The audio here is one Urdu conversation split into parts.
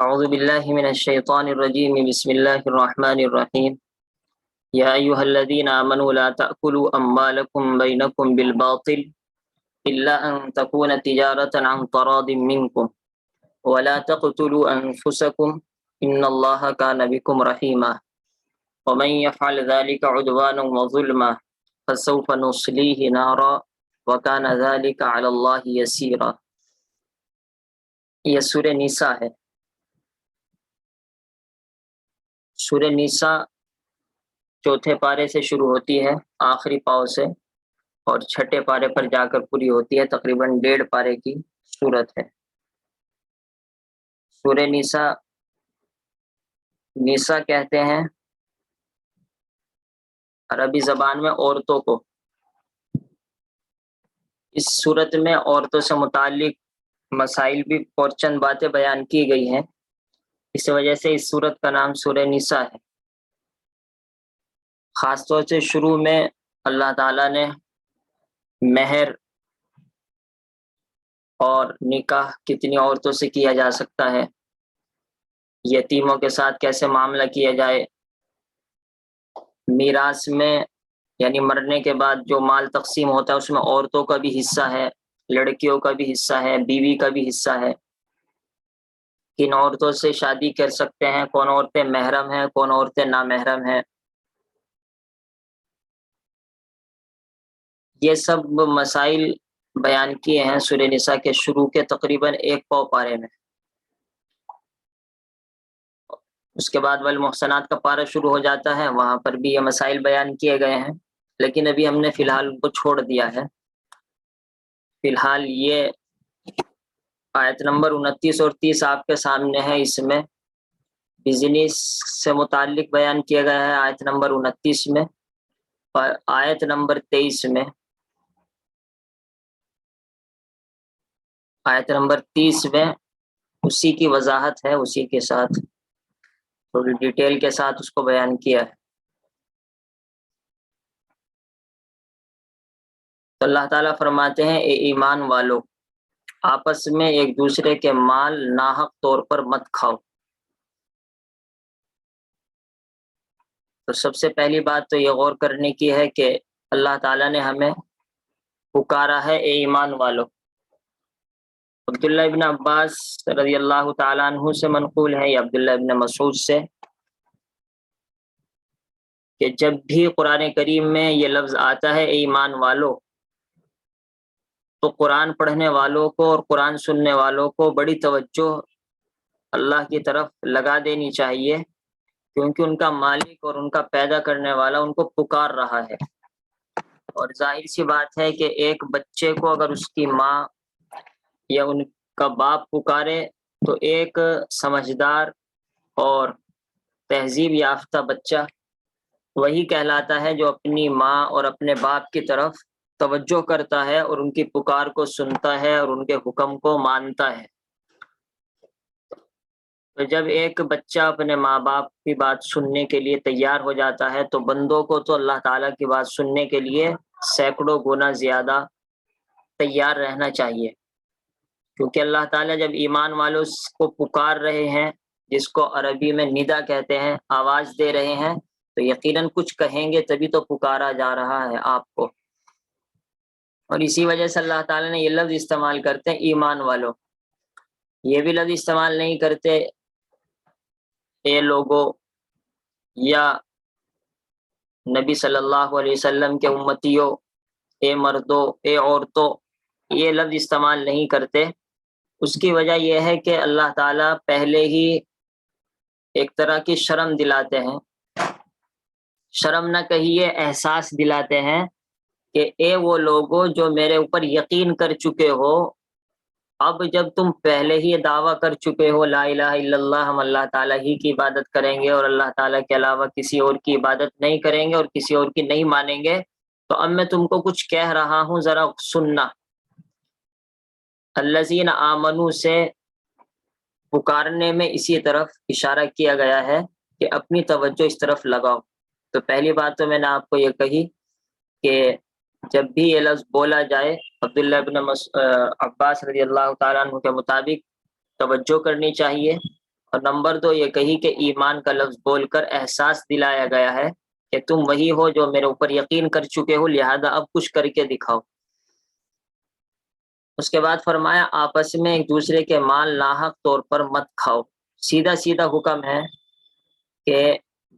أعوذ بالله من الشيطان الرجيم بسم الله الرحمن الرحيم يا أيها الذين آمنوا لا تأكلوا أموالكم بينكم بالباطل إلا أن تكون تجارة عن تراض منكم ولا تقتلوا أنفسكم إن الله كان بكم رحيما ومن يفعل ذلك عدوانا وظلما فسوف نصليه نارا وكان ذلك على الله يسيرا. یہ سورہ نساء ہے. سورہ نساء چوتھے پارے سے شروع ہوتی ہے آخری پاؤں سے اور چھٹے پارے پر جا کر پوری ہوتی ہے. تقریباً 1.5 پارے کی سورت ہے. سورہ نساء کہتے ہیں عربی زبان میں عورتوں کو. اس سورت میں عورتوں سے متعلق مسائل بھی اور چند باتیں بیان کی گئی ہیں. اس وجہ سے اس سورت کا نام سورہ نساء ہے. خاص طور سے شروع میں اللہ تعالیٰ نے مہر اور نکاح کتنی عورتوں سے کیا جا سکتا ہے، یتیموں کے ساتھ کیسے معاملہ کیا جائے، میراث میں یعنی مرنے کے بعد جو مال تقسیم ہوتا ہے اس میں عورتوں کا بھی حصہ ہے، لڑکیوں کا بھی حصہ ہے، بیوی کا بھی حصہ ہے، کن عورتوں سے شادی کر سکتے ہیں، کون عورتیں محرم ہیں، کون عورتیں نامحرم ہیں. یہ سب مسائل بیان کیے ہیں سورہ نساء کے شروع کے تقریباً 1 پاؤ پارے میں. اس کے بعد والمحصنات کا پارہ شروع ہو جاتا ہے، وہاں پر بھی یہ مسائل بیان کیے گئے ہیں، لیکن ابھی ہم نے فی الحال ان کو چھوڑ دیا ہے. فی الحال یہ آیت نمبر 29 اور 30 آپ کے سامنے ہے. اس میں بزنس سے متعلق بیان کیا گیا ہے آیت نمبر 29 میں، اور آیت نمبر 23 میں آیت نمبر 30 میں اسی کی وضاحت ہے، اسی کے ساتھ تھوڑی ڈیٹیل کے ساتھ اس کو بیان کیا ہے. تو اللہ تعالیٰ فرماتے ہیں اے ایمان والو، آپس میں ایک دوسرے کے مال ناحق طور پر مت کھاؤ. تو سب سے پہلی بات تو یہ غور کرنے کی ہے کہ اللہ تعالیٰ نے ہمیں پکارا ہے اے ایمان والو. عبداللہ ابن عباس رضی اللہ تعالیٰ عنہ سے منقول ہے یا عبداللہ ابن مسعود سے کہ جب بھی قرآن کریم میں یہ لفظ آتا ہے اے ایمان والو، تو قرآن پڑھنے والوں کو اور قرآن سننے والوں کو بڑی توجہ اللہ کی طرف لگا دینی چاہیے، کیونکہ ان کا مالک اور ان کا پیدا کرنے والا ان کو پکار رہا ہے. اور ظاہر سی بات ہے کہ ایک بچے کو اگر اس کی ماں یا ان کا باپ پکارے تو ایک سمجھدار اور تہذیب یافتہ بچہ وہی کہلاتا ہے جو اپنی ماں اور اپنے باپ کی طرف توجہ کرتا ہے اور ان کی پکار کو سنتا ہے اور ان کے حکم کو مانتا ہے. تو جب ایک بچہ اپنے ماں باپ کی بات سننے کے لیے تیار ہو جاتا ہے تو بندوں کو تو اللہ تعالیٰ کی بات سننے کے لیے سینکڑوں گنا زیادہ تیار رہنا چاہیے، کیونکہ اللہ تعالیٰ جب ایمان والوں کو پکار رہے ہیں، جس کو عربی میں ندا کہتے ہیں، آواز دے رہے ہیں، تو یقیناً کچھ کہیں گے تبھی تو پکارا جا رہا ہے آپ کو. اور اسی وجہ سے اللہ تعالیٰ نے یہ لفظ استعمال کرتے ہیں ایمان والوں. یہ بھی لفظ استعمال نہیں کرتے اے لوگوں یا نبی صلی اللہ علیہ وسلم کے امتیوں، اے مردوں، اے عورتوں، یہ لفظ استعمال نہیں کرتے. اس کی وجہ یہ ہے کہ اللہ تعالیٰ پہلے ہی ایک طرح کی شرم دلاتے ہیں، شرم نہ کہیے احساس دلاتے ہیں کہ اے وہ لوگوں جو میرے اوپر یقین کر چکے ہو، اب جب تم پہلے ہی دعویٰ کر چکے ہو لا الہ الا اللہ، ہم اللہ تعالیٰ ہی کی عبادت کریں گے اور اللہ تعالیٰ کے علاوہ کسی اور کی عبادت نہیں کریں گے اور کسی اور کی نہیں مانیں گے، تو اب میں تم کو کچھ کہہ رہا ہوں، ذرا سننا. الذین آمنوا سے پکارنے میں اسی طرف اشارہ کیا گیا ہے کہ اپنی توجہ اس طرف لگاؤ. تو پہلی بات تو میں نے آپ کو یہ کہی کہ جب بھی یہ لفظ بولا جائے عبداللہ ابن عباس رضی اللہ تعالیٰ عنہ کے مطابق توجہ کرنی چاہیے اور نمبر 2 یہ کہی کہ ایمان کا لفظ بول کر احساس دلایا گیا ہے کہ تم وہی ہو جو میرے اوپر یقین کر چکے ہو، لہذا اب کچھ کر کے دکھاؤ۔ اس کے بعد فرمایا آپس میں ایک دوسرے کے مال ناحق طور پر مت کھاؤ۔ سیدھا سیدھا حکم ہے کہ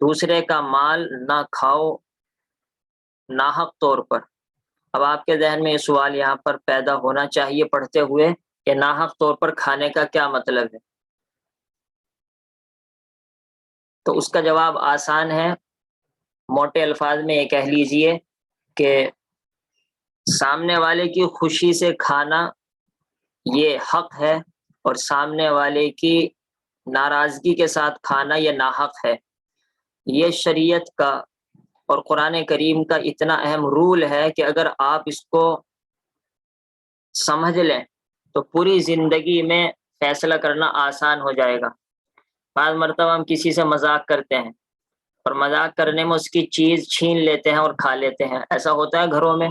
دوسرے کا مال نہ کھاؤ ناحق طور پر۔ اب آپ کے ذہن میں یہ سوال یہاں پر پیدا ہونا چاہیے پڑھتے ہوئے کہ ناحق طور پر کھانے کا کیا مطلب ہے؟ تو اس کا جواب آسان ہے، موٹے الفاظ میں یہ کہہ لیجئے کہ سامنے والے کی خوشی سے کھانا یہ حق ہے، اور سامنے والے کی ناراضگی کے ساتھ کھانا یہ ناحق ہے۔ یہ شریعت کا اور قرآن کریم کا اتنا اہم رول ہے کہ اگر آپ اس کو سمجھ لیں تو پوری زندگی میں فیصلہ کرنا آسان ہو جائے گا۔ بعض مرتبہ ہم کسی سے مذاق کرتے ہیں اور مذاق کرنے میں اس کی چیز چھین لیتے ہیں اور کھا لیتے ہیں، ایسا ہوتا ہے گھروں میں۔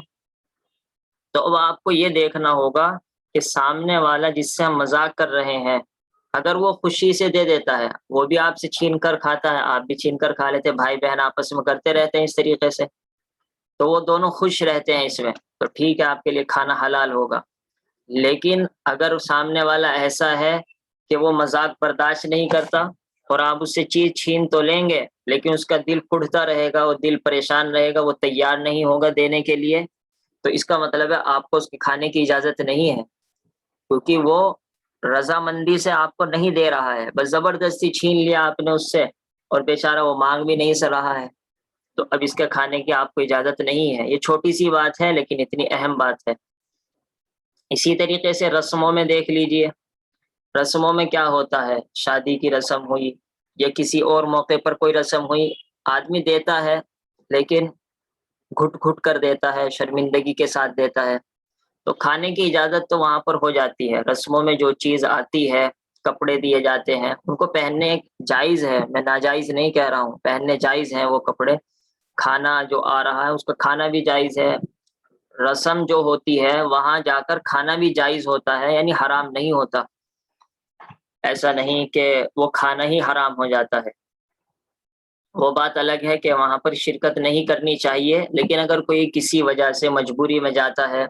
تو اب آپ کو یہ دیکھنا ہوگا کہ سامنے والا جس سے ہم مذاق کر رہے ہیں اگر وہ خوشی سے دے دیتا ہے، وہ بھی آپ سے چھین کر کھاتا ہے، آپ بھی چھین کر کھا لیتے ہیں، بھائی بہن آپس میں کرتے رہتے ہیں اس طریقے سے، تو وہ دونوں خوش رہتے ہیں اس میں، تو ٹھیک ہے آپ کے لیے کھانا حلال ہوگا۔ لیکن اگر سامنے والا ایسا ہے کہ وہ مذاق برداشت نہیں کرتا اور آپ اس سے چیز چھین تو لیں گے لیکن اس کا دل کڑھتا رہے گا، وہ دل پریشان رہے گا، وہ تیار نہیں ہوگا دینے کے لیے، تو اس کا مطلب ہے آپ کو اس کے کھانے کی اجازت نہیں ہے، کیونکہ وہ رضامندی سے آپ کو نہیں دے رہا ہے، بس زبردستی چھین لیا آپ نے اس سے، اور بیچارہ وہ مانگ بھی نہیں سر رہا ہے، تو اب اس کے کھانے کی آپ کو اجازت نہیں ہے۔ یہ چھوٹی سی بات ہے لیکن اتنی اہم بات ہے۔ اسی طریقے سے رسموں میں دیکھ لیجئے، رسموں میں کیا ہوتا ہے، شادی کی رسم ہوئی یا کسی اور موقع پر کوئی رسم ہوئی، آدمی دیتا ہے لیکن گھٹ گھٹ کر دیتا ہے، شرمندگی کے ساتھ دیتا ہے، تو کھانے کی اجازت تو وہاں پر ہو جاتی ہے۔ رسموں میں جو چیز آتی ہے، کپڑے دیے جاتے ہیں، ان کو پہننے جائز ہے، میں ناجائز نہیں کہہ رہا ہوں، پہننے جائز ہیں وہ کپڑے، کھانا جو آ رہا ہے اس کا کھانا بھی جائز ہے، رسم جو ہوتی ہے وہاں جا کر کھانا بھی جائز ہوتا ہے، یعنی حرام نہیں ہوتا، ایسا نہیں کہ وہ کھانا ہی حرام ہو جاتا ہے۔ وہ بات الگ ہے کہ وہاں پر شرکت نہیں کرنی چاہیے، لیکن اگر کوئی کسی وجہ سے مجبوری میں جاتا ہے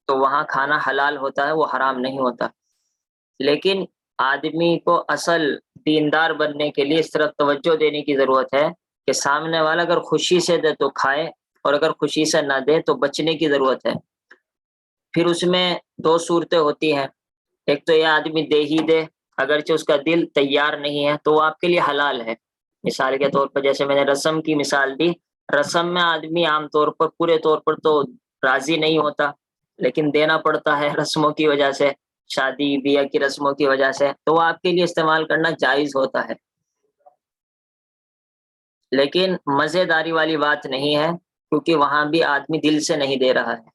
تو وہاں کھانا حلال ہوتا ہے، وہ حرام نہیں ہوتا۔ لیکن آدمی کو اصل دیندار بننے کے لیے اس طرف توجہ دینے کی ضرورت ہے کہ سامنے والا اگر خوشی سے دے تو کھائے، اور اگر خوشی سے نہ دے تو بچنے کی ضرورت ہے۔ پھر اس میں دو صورتیں ہوتی ہیں، ایک تو یہ آدمی دے ہی دے، اگرچہ اس کا دل تیار نہیں ہے تو وہ آپ کے لیے حلال ہے۔ مثال کے طور پر جیسے میں نے رسم کی مثال دی، رسم میں آدمی عام طور پر پورے طور پر تو راضی نہیں ہوتا لیکن دینا پڑتا ہے رسموں کی وجہ سے، شادی بیاہ کی رسموں کی وجہ سے، تو وہ آپ کے لیے استعمال کرنا جائز ہوتا ہے۔ لیکن مزیداری والی بات نہیں ہے کیونکہ وہاں بھی آدمی دل سے نہیں دے رہا ہے۔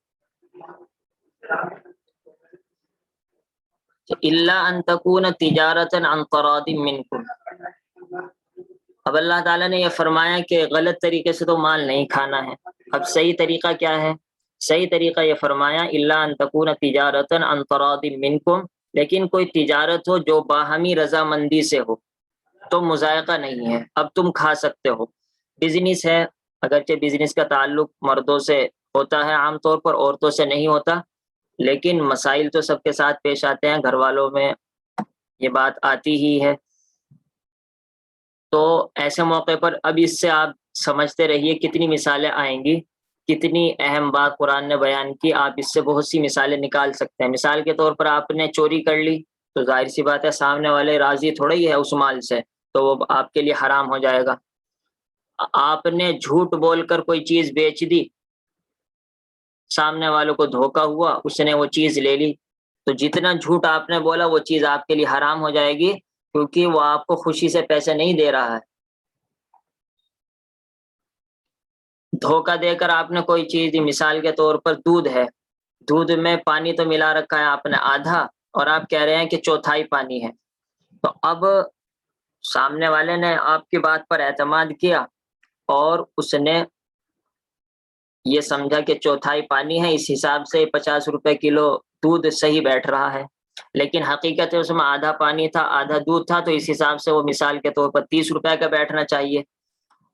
الا ان تکون تجارتا عن تراض منکم، اب اللہ تعالیٰ نے یہ فرمایا کہ غلط طریقے سے تو مال نہیں کھانا ہے، اب صحیح طریقہ کیا ہے؟ صحیح طریقہ یہ فرمایا الا ان تکون تجارتا عن تراض منکم، لیکن کوئی تجارت ہو جو باہمی رضامندی سے ہو، تو مذائقہ نہیں ہے، اب تم کھا سکتے ہو۔ بزنس ہے، اگرچہ بزنس کا تعلق مردوں سے ہوتا ہے عام طور پر، عورتوں سے نہیں ہوتا، لیکن مسائل تو سب کے ساتھ پیش آتے ہیں، گھر والوں میں یہ بات آتی ہی ہے، تو ایسے موقع پر اب اس سے آپ سمجھتے رہیے کتنی مثالیں آئیں گی، کتنی اہم بات قرآن نے بیان کی، آپ اس سے بہت سی مثالیں نکال سکتے ہیں۔ مثال کے طور پر آپ نے چوری کر لی تو ظاہر سی بات ہے سامنے والے راضی تھوڑا ہی ہے اس مال سے، تو وہ آپ کے لیے حرام ہو جائے گا۔ آپ نے جھوٹ بول کر کوئی چیز بیچ دی، سامنے والوں کو دھوکا ہوا، اس نے وہ چیز لے لی، تو جتنا جھوٹ آپ نے بولا وہ چیز آپ کے لیے حرام ہو جائے گی، کیونکہ وہ آپ کو خوشی سے پیسے نہیں دے رہا ہے۔ دھوکا دے کر آپ نے کوئی چیز دی، مثال کے طور پر دودھ ہے، دودھ میں پانی تو ملا رکھا ہے آپ نے آدھا، اور آپ کہہ رہے ہیں کہ چوتھائی پانی ہے، تو اب سامنے والے نے آپ کی بات پر اعتماد کیا اور اس نے یہ سمجھا کہ چوتھائی پانی ہے، اس حساب سے 50 روپے کلو دودھ صحیح بیٹھ رہا ہے، لیکن حقیقت ہے اس میں آدھا پانی تھا آدھا دودھ تھا، تو اس حساب سے وہ مثال کے طور پر 30 روپے کا بیٹھنا چاہیے،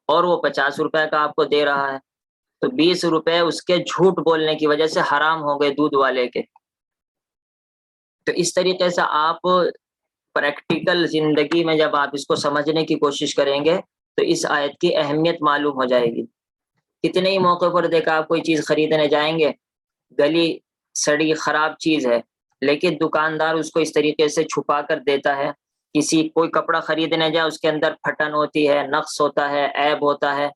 اور وہ 50 روپے کا آپ کو دے رہا ہے، تو 20 روپے اس کے جھوٹ بولنے کی وجہ سے حرام ہو گئے دودھ والے کے۔ تو اس طریقے سے آپ پریکٹیکل زندگی میں جب آپ اس کو سمجھنے کی کوشش کریں گے تو اس آیت کی اہمیت معلوم ہو جائے گی۔ کتنے ہی موقع پر دیکھا آپ کوئی چیز خریدنے جائیں گے، گلی سڑی خراب چیز ہے، لیکن دکاندار اس کو اس طریقے سے چھپا کر دیتا ہے، کوئی کپڑا خریدنے جائے اس کے اندر پھٹن ہوتی ہے، نقص ہوتا ہے، عیب ہوتا ہے،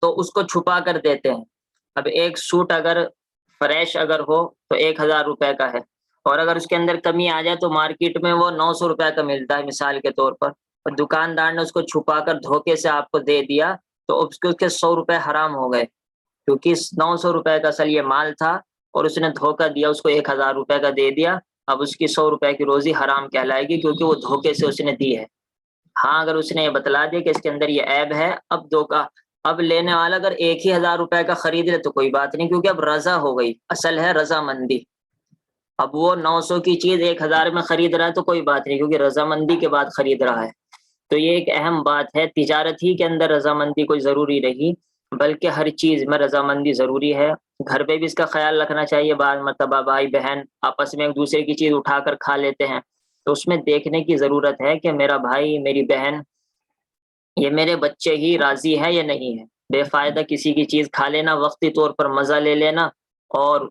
تو اس کو چھپا کر دیتے ہیں۔ اب ایک سوٹ اگر فریش اگر ہو تو 1000 روپے کا ہے، اور اگر اس کے اندر کمی آ جائے تو مارکیٹ میں وہ 900 روپے کا ملتا ہے مثال کے طور پر، اور دکاندار نے اس کو چھپا کر دھوکے سے آپ کو دے دیا، تو اس کے 100 روپے حرام ہو گئے، کیونکہ 900 روپے کا اصل یہ مال تھا اور اس نے دھوکہ دیا، اس کو 1000 روپے کا دے دیا، اب اس کی 100 روپے کی روزی حرام کہلائے گی، کیونکہ وہ دھوکے سے اس نے دی ہے۔ ہاں اگر اس نے یہ بتلا دیا کہ اس کے اندر یہ عیب ہے، اب لینے والا اگر 1000 روپے کا خرید لے تو کوئی بات نہیں، کیونکہ اب رضا ہو گئی، اصل ہے رضامندی۔ اب وہ 900 کی چیز 1000 میں خرید رہا ہے تو کوئی بات نہیں، کیونکہ رضامندی کے بعد خرید رہا ہے۔ تو یہ ایک اہم بات ہے، تجارت ہی کے اندر رضامندی کوئی ضروری نہیں، بلکہ ہر چیز میں رضامندی ضروری ہے۔ گھر پہ بھی اس کا خیال رکھنا چاہیے، بعض مرتبہ بھائی بہن آپس میں ایک دوسرے کی چیز اٹھا کر کھا لیتے ہیں، تو اس میں دیکھنے کی ضرورت ہے کہ میرا بھائی میری بہن یہ میرے بچے ہی راضی ہے یا نہیں ہے۔ بے فائدہ کسی کی چیز کھا لینا، وقتی طور پر مزہ لے لینا، اور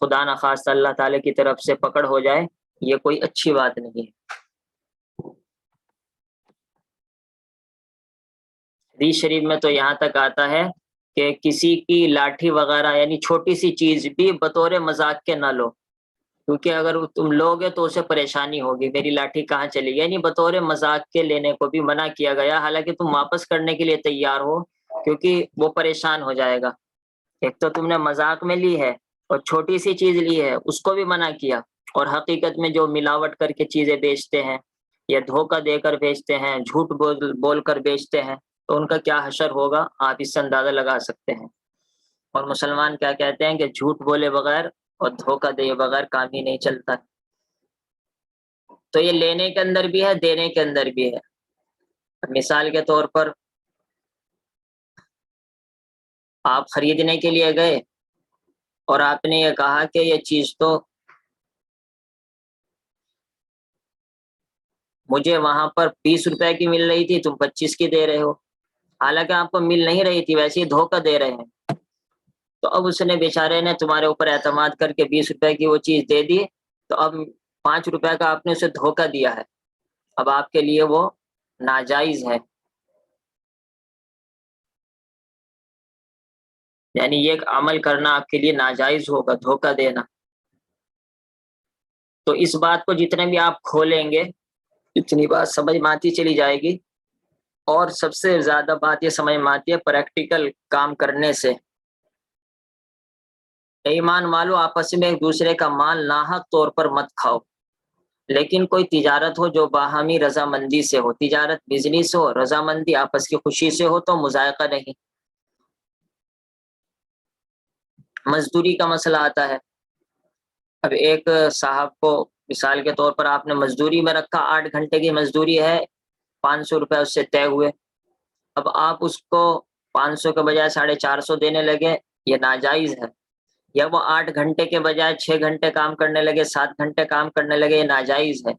خدا نخواستہ اللہ تعالی کی طرف سے پکڑ ہو جائے، یہ کوئی اچھی بات نہیں ہے۔ حدیث شریف میں تو یہاں تک آتا ہے کہ کسی کی لاٹھی وغیرہ یعنی چھوٹی سی چیز بھی بطور مذاق کے نہ لو، کیونکہ اگر تم لوگے تو اسے پریشانی ہوگی، میری لاٹھی کہاں چلی گئی، یعنی بطور مذاق کے لینے کو بھی منع کیا گیا، حالانکہ تم واپس کرنے کے لیے تیار ہو، کیونکہ وہ پریشان ہو جائے گا۔ ایک تو تم نے مذاق میں لی ہے اور چھوٹی سی چیز لی ہے، اس کو بھی منع کیا، اور حقیقت میں جو ملاوٹ کر کے چیزیں بیچتے ہیں یا دھوکہ دے کر بیچتے ہیں، جھوٹ بول کر بیچتے ہیں، تو ان کا کیا حشر ہوگا آپ اس سے اندازہ لگا سکتے ہیں۔ اور مسلمان کیا کہتے ہیں کہ جھوٹ بولے بغیر اور دھوکہ دے بغیر کام ہی نہیں چلتا۔ تو یہ لینے کے اندر بھی ہے، دینے کے اندر بھی ہے۔ مثال کے طور پر آپ خریدنے کے لیے گئے اور آپ نے یہ کہا کہ یہ چیز تو مجھے وہاں پر 20 روپے کی مل رہی تھی، تم 25 کی دے رہے ہو، حالانکہ آپ کو مل نہیں رہی تھی، ویسے ہی دھوکہ دے رہے ہیں۔ تو اب اس نے بیچارے نے تمہارے اوپر اعتماد کر کے 20 روپے کی وہ چیز دے دی، تو اب 5 روپے کا آپ نے اسے دھوکہ دیا ہے، اب آپ کے لیے وہ ناجائز ہے، یعنی یہ ایک عمل کرنا آپ کے لیے ناجائز ہوگا، دھوکہ دینا۔ تو اس بات کو جتنے بھی آپ کھولیں گے اتنی بات سمجھ میں آتی چلی جائے گی، اور سب سے زیادہ بات یہ سمجھ میں آتی ہے پریکٹیکل کام کرنے سے۔ ایمان والو آپس میں ایک دوسرے کا مال ناحق طور پر مت کھاؤ، لیکن کوئی تجارت ہو جو باہمی رضامندی سے ہو، تجارت بزنس ہو، رضامندی آپس کی خوشی سے ہو، تو مذائقہ نہیں۔ مزدوری کا مسئلہ آتا ہے، اب ایک صاحب کو مثال کے طور پر آپ نے مزدوری میں رکھا، 8 گھنٹے کی مزدوری ہے، 500 روپے اس سے طے ہوئے، اب آپ اس کو 500 کے بجائے 450 دینے لگے، یہ ناجائز ہے۔ یا وہ 8 گھنٹے کے بجائے 6 گھنٹے کام کرنے لگے، 7 گھنٹے کام کرنے لگے، یہ ناجائز ہے۔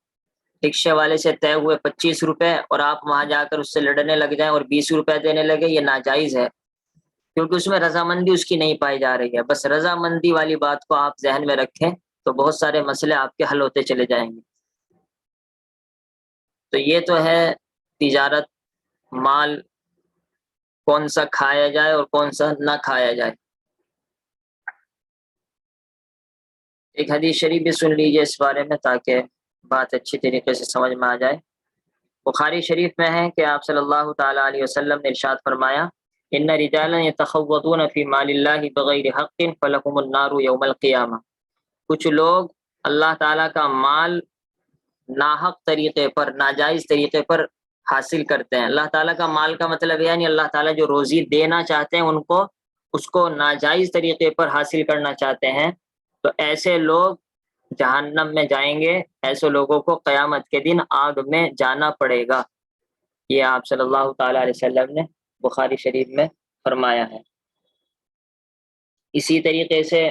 رکشے والے سے طے ہوئے 25 روپے اور آپ وہاں جا کر اس سے لڑنے لگ جائیں اور 20 روپے دینے لگے، یہ ناجائز ہے، کیونکہ اس میں رضامندی اس کی نہیں پائی جا رہی ہے۔ بس رضامندی والی بات کو آپ ذہن میں رکھیں تو بہت سارے مسئلے آپ کے حل ہوتے چلے جائیں گے۔ تو یہ تو ہے تجارت، مال کون سا کھایا جائے اور کون سا نہ کھایا جائے۔ ایک حدیث شریف بھی سن لیجئے اس بارے میں تاکہ بات اچھی طریقے سے سمجھ میں آ جائے۔ بخاری شریف میں ہے کہ آپ صلی اللہ تعالی علیہ وسلم نے ارشاد فرمایا، ان رجالا یتخوضون فی مال اللہ بغیر حق فلہم النار یوم القیامہ، کچھ لوگ اللہ تعالیٰ کا مال ناحق طریقے پر، ناجائز طریقے پر حاصل کرتے ہیں۔ اللہ تعالیٰ کا مال کا مطلب یعنی اللہ تعالیٰ جو روزی دینا چاہتے ہیں ان کو، اس کو ناجائز طریقے پر حاصل کرنا چاہتے ہیں، تو ایسے لوگ جہنم میں جائیں گے، ایسے لوگوں کو قیامت کے دن آگ میں جانا پڑے گا۔ یہ آپ صلی اللہ تعالی علیہ وسلم نے بخاری شریف میں فرمایا ہے۔ اسی طریقے سے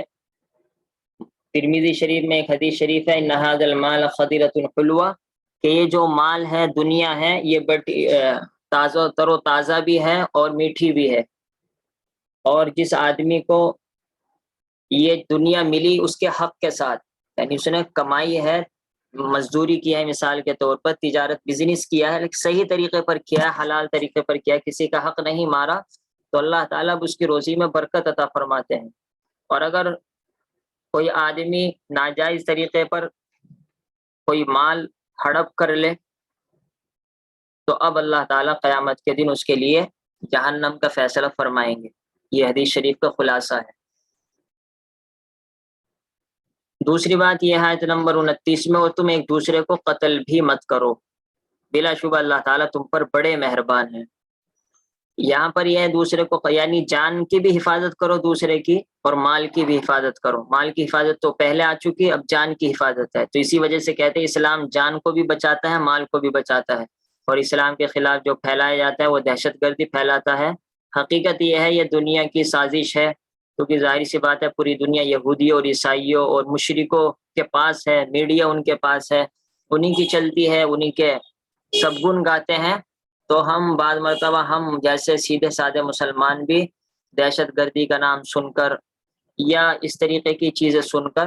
ترمذی شریف میں ایک حدیث شریف ہے، ان ھذا المال خضرۃ حلوہ، کہ یہ جو مال ہے، دنیا ہے، یہ تازہ تر و تازہ بھی ہے اور میٹھی بھی ہے، اور جس آدمی کو یہ دنیا ملی اس کے حق کے ساتھ، یعنی اس نے کمائی ہے، مزدوری کیا ہے، مثال کے طور پر تجارت بزنس کیا ہے، لیکن صحیح طریقے پر کیا ہے، حلال طریقے پر کیا ہے، کسی کا حق نہیں مارا، تو اللہ تعالیٰ اس کی روزی میں برکت عطا فرماتے ہیں۔ اور اگر کوئی آدمی ناجائز طریقے پر کوئی مال ہڑپ کر لے تو اب اللہ تعالیٰ قیامت کے دن اس کے لیے جہنم کا فیصلہ فرمائیں گے۔ یہ حدیث شریف کا خلاصہ ہے۔ دوسری بات یہ ہے آیت نمبر 29 میں، اور تم ایک دوسرے کو قتل بھی مت کرو، بلا شبہ اللہ تعالیٰ تم پر بڑے مہربان ہیں۔ یہاں پر یہ دوسرے کو، یعنی جان کی بھی حفاظت کرو دوسرے کی، اور مال کی بھی حفاظت کرو۔ مال کی حفاظت تو پہلے آ چکی، اب جان کی حفاظت ہے، تو اسی وجہ سے کہتے ہیں اسلام جان کو بھی بچاتا ہے، مال کو بھی بچاتا ہے، اور اسلام کے خلاف جو پھیلایا جاتا ہے وہ دہشت گردی پھیلاتا ہے۔ حقیقت یہ ہے یہ دنیا کی سازش ہے، کیونکہ ظاہر سی بات ہے پوری دنیا یہودیوں اور عیسائیوں اور مشرکوں کے پاس ہے، میڈیا ان کے پاس ہے، انہی کی چلتی ہے، انہی کے سب گن گاتے ہیں، تو ہم بعض مرتبہ ہم جیسے سیدھے سادے مسلمان بھی دہشت گردی کا نام سن کر یا اس طریقے کی چیزیں سن کر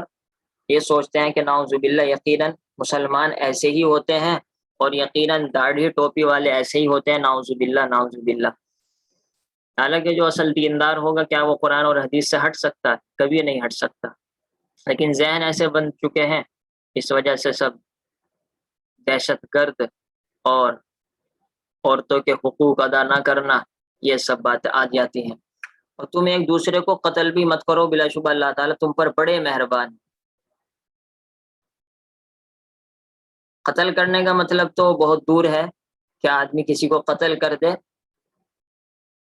یہ سوچتے ہیں کہ نعوذ باللہ یقیناً مسلمان ایسے ہی ہوتے ہیں، اور یقیناً داڑھی ٹوپی والے ایسے ہی ہوتے ہیں، نعوذ باللہ نعوذ باللہ۔ حالانکہ جو اصل دیندار ہوگا کیا وہ قرآن اور حدیث سے ہٹ سکتا ہے؟ کبھی نہیں ہٹ سکتا، لیکن ذہن ایسے بن چکے ہیں، اس وجہ سے سب دہشت گرد اور عورتوں کے حقوق ادا نہ کرنا، یہ سب باتیں آ جاتی ہیں۔ اور تم ایک دوسرے کو قتل بھی مت کرو، بلا شبہ اللہ تعالیٰ تم پر بڑے مہربان ہیں۔ قتل کرنے کا مطلب تو بہت دور ہے کہ آدمی کسی کو قتل کر دے،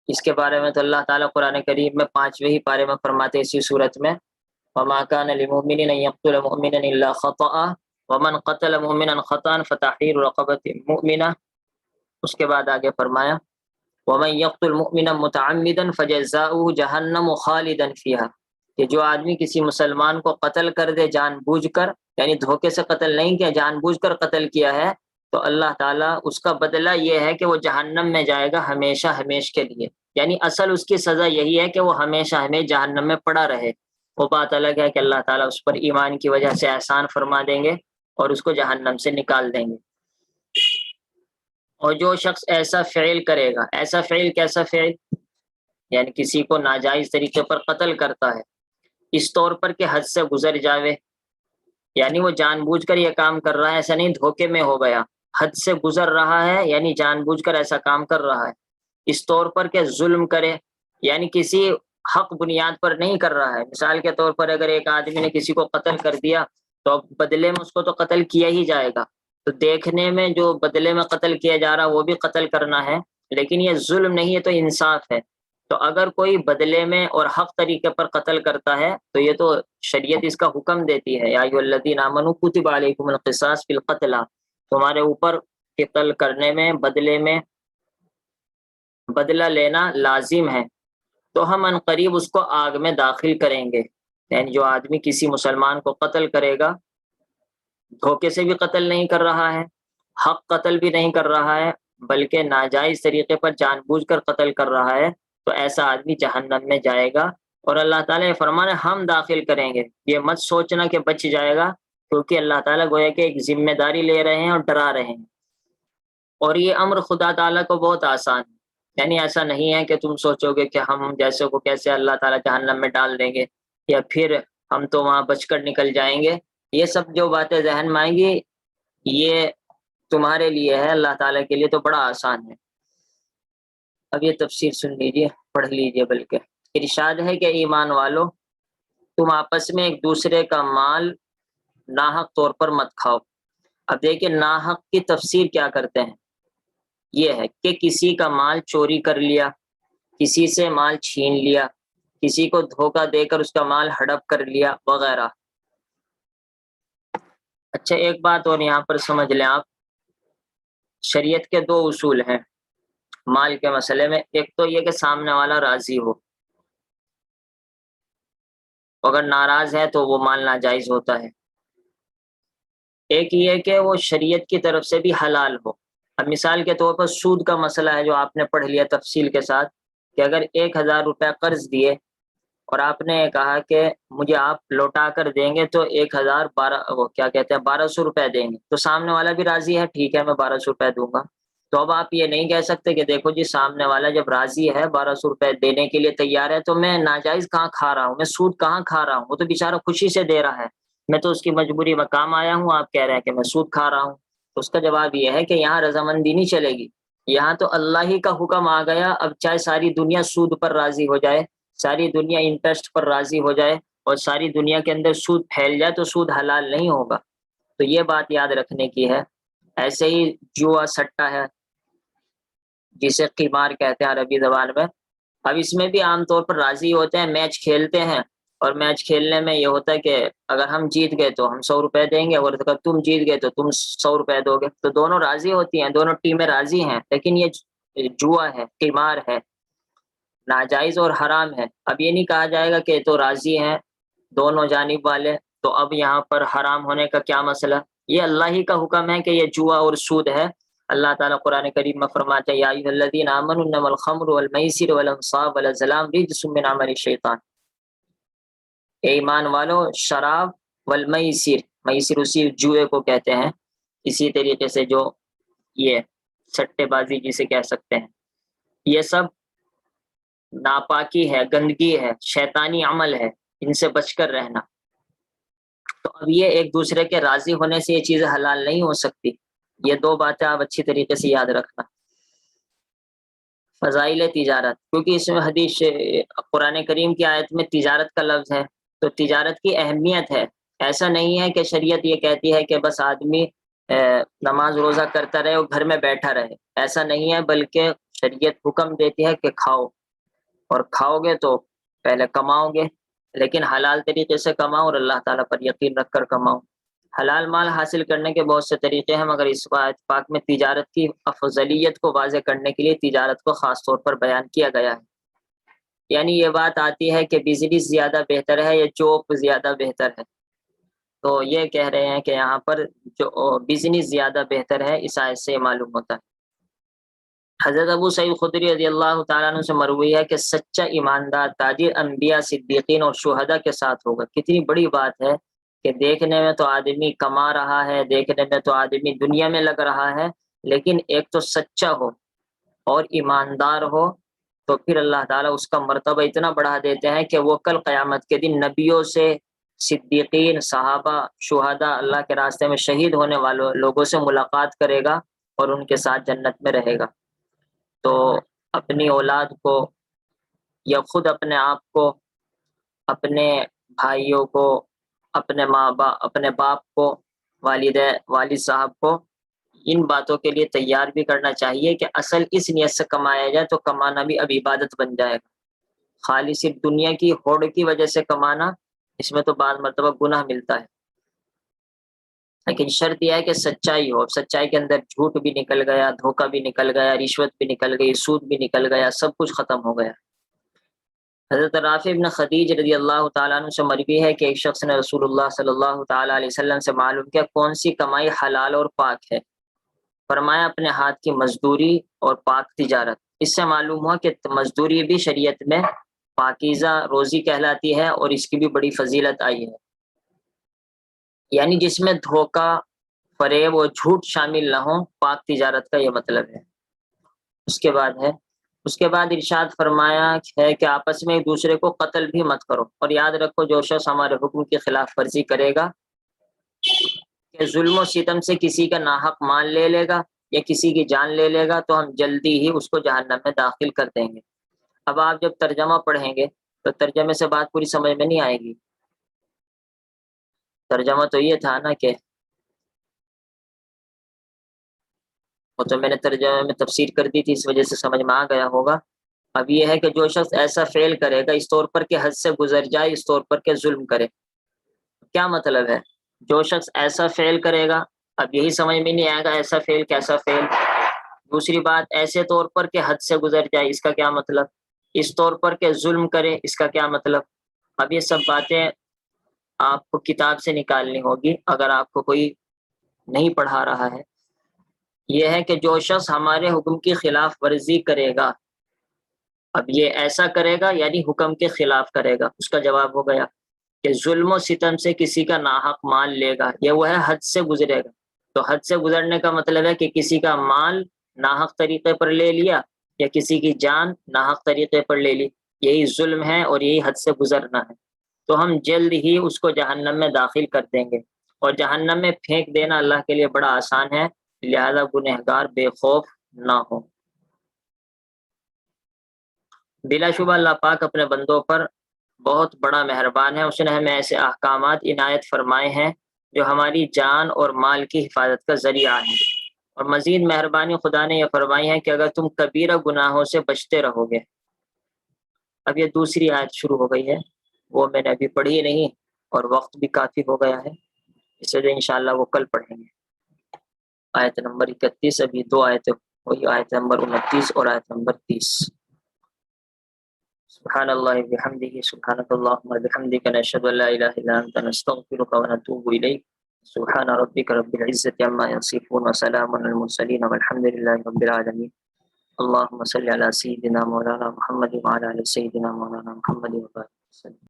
اس کے بارے میں تو اللہ تعالیٰ قرآن کریم میں 5ویں ہی پارے میں فرماتے اسی صورت میں، وَمَا كَانَ لِمُؤْمِنٍ أَن يَقْتُلَ مُؤْمِنًا إِلَّا خَطَأً وَمَنْ قَتَلَ مُؤْمِنًا خَطَأً فَتَحْرِيرُ رَقَبَةٍ مُؤْمِنَةٍ۔ اس کے بعد آگے فرمایا وَمَن يَقْتُلْ مُؤْمِنًا مُتَعَمِّدًا فَجَزَاؤُهُ جَهَنَّمُ خَالِدًا فِيهَا، کہ جو آدمی کسی مسلمان کو قتل کر دے جان بوجھ کر، یعنی دھوکے سے قتل نہیں کیا، جان بوجھ کر قتل کیا ہے، تو اللہ تعالیٰ اس کا بدلہ یہ ہے کہ وہ جہنم میں جائے گا ہمیشہ ہمیش کے لیے، یعنی اصل اس کی سزا یہی ہے کہ وہ ہمیشہ ہمیش جہنم میں پڑا رہے۔ وہ بات الگ ہے کہ اللہ تعالیٰ اس پر ایمان کی وجہ سے احسان فرما دیں گے اور اس کو جہنم سے نکال دیں گے۔ اور جو شخص ایسا فعل کرے گا، ایسا فعل کیسا فعل؟ یعنی کسی کو ناجائز طریقے پر قتل کرتا ہے، اس طور پر کہ حد سے گزر جاوے، یعنی وہ جان بوجھ کر یہ کام کر رہا ہے، ایسا نہیں دھوکے میں ہو گیا، حد سے گزر رہا ہے، یعنی جان بوجھ کر ایسا کام کر رہا ہے، اس طور پر کہ ظلم کرے، یعنی کسی حق بنیاد پر نہیں کر رہا ہے۔ مثال کے طور پر اگر ایک آدمی نے کسی کو قتل کر دیا تو اب بدلے میں اس کو تو قتل کیا ہی جائے گا، تو دیکھنے میں جو بدلے میں قتل کیا جا رہا وہ بھی قتل کرنا ہے، لیکن یہ ظلم نہیں ہے، تو انصاف ہے۔ تو اگر کوئی بدلے میں اور حق طریقے پر قتل کرتا ہے تو یہ تو شریعت اس کا حکم دیتی ہے، یا ایھا الذین آمنوا کتب علیکم القصاص فی القتلی، تمہارے اوپر قتل کرنے میں بدلہ لینا لازم ہے، تو ہم عنقریب اس کو آگ میں داخل کریں گے۔ یعنی جو آدمی کسی مسلمان کو قتل کرے گا، دھوکے سے بھی قتل نہیں کر رہا ہے، حق قتل بھی نہیں کر رہا ہے، بلکہ ناجائز طریقے پر جان بوجھ کر قتل کر رہا ہے، تو ایسا آدمی جہنم میں جائے گا، اور اللہ تعالیٰ یہ فرمانا ہم داخل کریں گے۔ یہ مت سوچنا کہ بچ جائے گا، کیونکہ اللہ تعالیٰ گویا کہ ایک ذمہ داری لے رہے ہیں اور ڈرا رہے ہیں، اور یہ امر خدا تعالیٰ کو بہت آسان ہے، یعنی ایسا نہیں ہے کہ تم سوچو گے کہ ہم جیسے کو کیسے اللہ تعالیٰ جہنم میں ڈال دیں گے، یا پھر ہم تو وہاں بچ کر نکل جائیں گے۔ یہ سب جو باتیں ذہن میں آئیں گی یہ تمہارے لیے ہے، اللہ تعالیٰ کے لیے تو بڑا آسان ہے۔ اب یہ تفسیر سن لیجئے، پڑھ لیجئے، بلکہ ارشاد ہے کہ ایمان والو تم آپس میں ایک دوسرے کا مال ناحق طور پر مت کھاؤ۔ اب دیکھیں ناحق کی تفسیر کیا کرتے ہیں، یہ ہے کہ کسی کا مال چوری کر لیا، کسی سے مال چھین لیا، کسی کو دھوکہ دے کر اس کا مال ہڑپ کر لیا وغیرہ۔ اچھا ایک بات اور یہاں پر سمجھ لیں آپ، شریعت کے دو اصول ہیں مال کے مسئلے میں. ایک تو یہ کہ سامنے والا راضی ہو، اگر ناراض ہے تو وہ مال ناجائز ہوتا ہے. ایک یہ کہ وہ شریعت کی طرف سے بھی حلال ہو. اب مثال کے طور پر سود کا مسئلہ ہے جو آپ نے پڑھ لیا تفصیل کے ساتھ، کہ اگر 1,000 روپے قرض دیے اور آپ نے کہا کہ مجھے آپ لوٹا کر دیں گے تو 1,012 وہ کیا کہتے ہیں 1,200 روپے دیں گے، تو سامنے والا بھی راضی ہے، ٹھیک ہے میں 1,200 روپے دوں گا. تو اب آپ یہ نہیں کہہ سکتے کہ دیکھو جی سامنے والا جب راضی ہے 1,200 روپے دینے کے لیے تیار ہے تو میں ناجائز کہاں کھا رہا ہوں، میں سود کہاں کھا رہا ہوں، وہ تو بیچارہ خوشی سے دے رہا ہے، میں تو اس کی مجبوری میں کام آیا ہوں، آپ کہہ رہے ہیں کہ میں سود کھا رہا ہوں. تو اس کا جواب یہ ہے کہ یہاں رضامندی نہیں چلے گی، یہاں تو اللہ ہی کا حکم آ گیا. اب چاہے ساری دنیا سود پر راضی ہو جائے، ساری دنیا انٹرسٹ پر راضی ہو جائے اور ساری دنیا کے اندر سود پھیل جائے تو سود حلال نہیں ہوگا. تو یہ بات یاد رکھنے کی ہے. ایسے ہی جوا سٹا ہے جسے قمار کہتے ہیں عربی زبان میں. اب اس میں بھی عام طور پر راضی ہوتے ہیں، میچ کھیلتے ہیں، اور میچ کھیلنے میں یہ ہوتا ہے کہ اگر ہم جیت گئے تو ہم 100 روپے دیں گے، اور اگر تم جیت گئے تو تم 100 روپے دو گے. تو دونوں راضی ہوتی ہیں، دونوں ٹیمیں راضی ہیں، لیکن یہ جوا ہے، قمار ہے، ناجائز اور حرام ہے. اب یہ نہیں کہا جائے گا کہ تو راضی ہیں دونوں جانب والے تو اب یہاں پر حرام ہونے کا کیا مسئلہ. یہ اللہ ہی کا حکم ہے کہ یہ جوا اور سود ہے. اللہ تعالیٰ قرآن کریم میں فرماتا ہے یا ایھا الذین آمنوا انما الخمر والمیسر والانصاب والازلام رجس من عمل الشیطان. اے ایمان والو، شراب والمیسر، میسر اسی جوئے کو کہتے ہیں، اسی طریقے سے جو یہ سٹے بازی جسے کہہ سکتے ہیں، یہ سب ناپاکی ہے، گندگی ہے، شیطانی عمل ہے، ان سے بچ کر رہنا. تو اب یہ ایک دوسرے کے راضی ہونے سے یہ چیزیں حلال نہیں ہو سکتی. یہ دو باتیں آپ اچھی طریقے سے یاد رکھنا. فضائل تجارت، کیونکہ اس میں حدیث قرآن کریم کی آیت میں تجارت کا لفظ ہے تو تجارت کی اہمیت ہے. ایسا نہیں ہے کہ شریعت یہ کہتی ہے کہ بس آدمی نماز روزہ کرتا رہے اور گھر میں بیٹھا رہے، ایسا نہیں ہے، بلکہ شریعت حکم دیتی ہے کہ کھاؤ، اور کھاؤ گے تو پہلے کماؤ گے، لیکن حلال طریقے سے کماؤ اور اللہ تعالیٰ پر یقین رکھ کر کماؤ. حلال مال حاصل کرنے کے بہت سے طریقے ہیں، مگر اس آیت پاک میں تجارت کی افضلیت کو واضح کرنے کے لیے تجارت کو خاص طور پر بیان کیا گیا ہے. یعنی یہ بات آتی ہے کہ بزنس زیادہ بہتر ہے یا جاب زیادہ بہتر ہے، تو یہ کہہ رہے ہیں کہ یہاں پر جو بزنس زیادہ بہتر ہے، اس آیت سے معلوم ہوتا ہے. حضرت ابو سعید خدری رضی اللہ تعالیٰ عنہ سے مروی ہے کہ سچا ایماندار تاجر انبیاء، صدیقین اور شہداء کے ساتھ ہوگا. کتنی بڑی بات ہے کہ دیکھنے میں تو آدمی کما رہا ہے، دیکھنے میں تو آدمی دنیا میں لگ رہا ہے، لیکن ایک تو سچا ہو اور ایماندار ہو تو پھر اللہ تعالیٰ اس کا مرتبہ اتنا بڑھا دیتے ہیں کہ وہ کل قیامت کے دن نبیوں سے، صدیقین، صحابہ، شہداء، اللہ کے راستے میں شہید ہونے والوں لوگوں سے ملاقات کرے گا اور ان کے ساتھ جنت میں رہے گا. تو اپنی اولاد کو یا خود اپنے آپ کو، اپنے بھائیوں کو، اپنے ماں باپ، اپنے باپ کو، والد صاحب کو ان باتوں کے لیے تیار بھی کرنا چاہیے کہ اصل اس نیت سے کمایا جائے تو کمانا بھی اب عبادت بن جائے گا. خالی صرف دنیا کی ہوڑ کی وجہ سے کمانا، اس میں تو بعض مرتبہ گناہ ملتا ہے. لیکن شرط یہ ہے کہ سچائی ہو. اب سچائی کے اندر جھوٹ بھی نکل گیا، دھوکہ بھی نکل گیا، رشوت بھی نکل گئی، سود بھی نکل گیا، سب کچھ ختم ہو گیا. حضرت رافع بن خدیج رضی اللہ تعالیٰ عنہ سے مروی ہے کہ ایک شخص نے رسول اللہ صلی اللہ تعالیٰ علیہ وسلم سے معلوم کیا کون سی کمائی حلال اور پاک ہے. فرمایا اپنے ہاتھ کی مزدوری اور پاک تجارت. اس سے معلوم ہوا کہ مزدوری بھی شریعت میں پاکیزہ روزی کہلاتی ہے اور اس کی بھی بڑی فضیلت آئی ہے. یعنی جس میں دھوکہ، فریب اور جھوٹ شامل نہ ہو، پاک تجارت کا یہ مطلب ہے. اس کے بعد ارشاد فرمایا ہے کہ آپس میں ایک دوسرے کو قتل بھی مت کرو، اور یاد رکھو جو شخص ہمارے حکم کی خلاف ورزی کرے گا کہ ظلم و ستم سے کسی کا ناحق مال لے لے گا یا کسی کی جان لے لے گا تو ہم جلدی ہی اس کو جہنم میں داخل کر دیں گے. اب آپ جب ترجمہ پڑھیں گے تو ترجمے سے بات پوری سمجھ میں نہیں آئے گی. ترجمہ تو یہ تھا نا کہ وہ تو میں نے ترجمے میں تفسیر کر دی تھی، اس وجہ سے سمجھ میں آ گیا ہوگا. اب یہ ہے کہ جو شخص ایسا فعل کرے گا اس طور پر کہ حد سے گزر جائے، اس طور پر کہ ظلم کرے. کیا مطلب ہے جو شخص ایسا فعل کرے گا، اب یہی سمجھ میں نہیں آئے گا ایسا فعل کیسا فعل۔ دوسری بات، ایسے طور پر کہ حد سے گزر جائے، اس کا کیا مطلب؟ اس طور پر کہ ظلم کرے، اس کا کیا مطلب؟ اب یہ سب باتیں آپ کو کتاب سے نکالنی ہوگی اگر آپ کو کوئی نہیں پڑھا رہا ہے۔ یہ ہے کہ جو شخص ہمارے حکم کی خلاف ورزی کرے گا، اب یہ ایسا کرے گا یعنی حکم کے خلاف کرے گا، اس کا جواب ہو گیا کہ ظلم و ستم سے کسی کا ناحق مال لے گا، یہ وہ ہے حد سے گزرے گا۔ تو حد سے گزرنے کا مطلب ہے کہ کسی کا مال ناحق طریقے پر لے لیا یا کسی کی جان ناحق طریقے پر لے لی، یہی ظلم ہے اور یہی حد سے گزرنا ہے۔ تو ہم جلد ہی اس کو جہنم میں داخل کر دیں گے، اور جہنم میں پھینک دینا اللہ کے لیے بڑا آسان ہے، لہذا گنہگار بے خوف نہ ہو۔ بلا شبہ اللہ پاک اپنے بندوں پر بہت بڑا مہربان ہے، اس نے ہمیں ایسے احکامات عنایت فرمائے ہیں جو ہماری جان اور مال کی حفاظت کا ذریعہ ہیں۔ اور مزید مہربانی خدا نے یہ فرمائی ہے کہ اگر تم کبیرہ گناہوں سے بچتے رہو گے، اب یہ دوسری آیت شروع ہو گئی ہے، وہ میں نے ابھی پڑھی نہیں اور وقت بھی کافی ہو گیا ہے، اس وجہ انشاءاللہ وہ کل پڑھیں گے۔ آیت نمبر 31، ابھی دو آیتیں، وہی آیت نمبر 29 اور آیت نمبر 30۔ سبحان اللہ بحمدہ، سبحانک اللہم بحمدک، نشہد ان لا الہ الا انت، نستغفرک ونتوب الیک۔ سبحان ربک رب العزۃ عما یصفون وسلام علی المرسلین والحمد للہ رب العالمین۔ اللہم صلی علی سیدنا مولانا محمد وعلی آل سیدنا مولانا محمد وبارک وسلم۔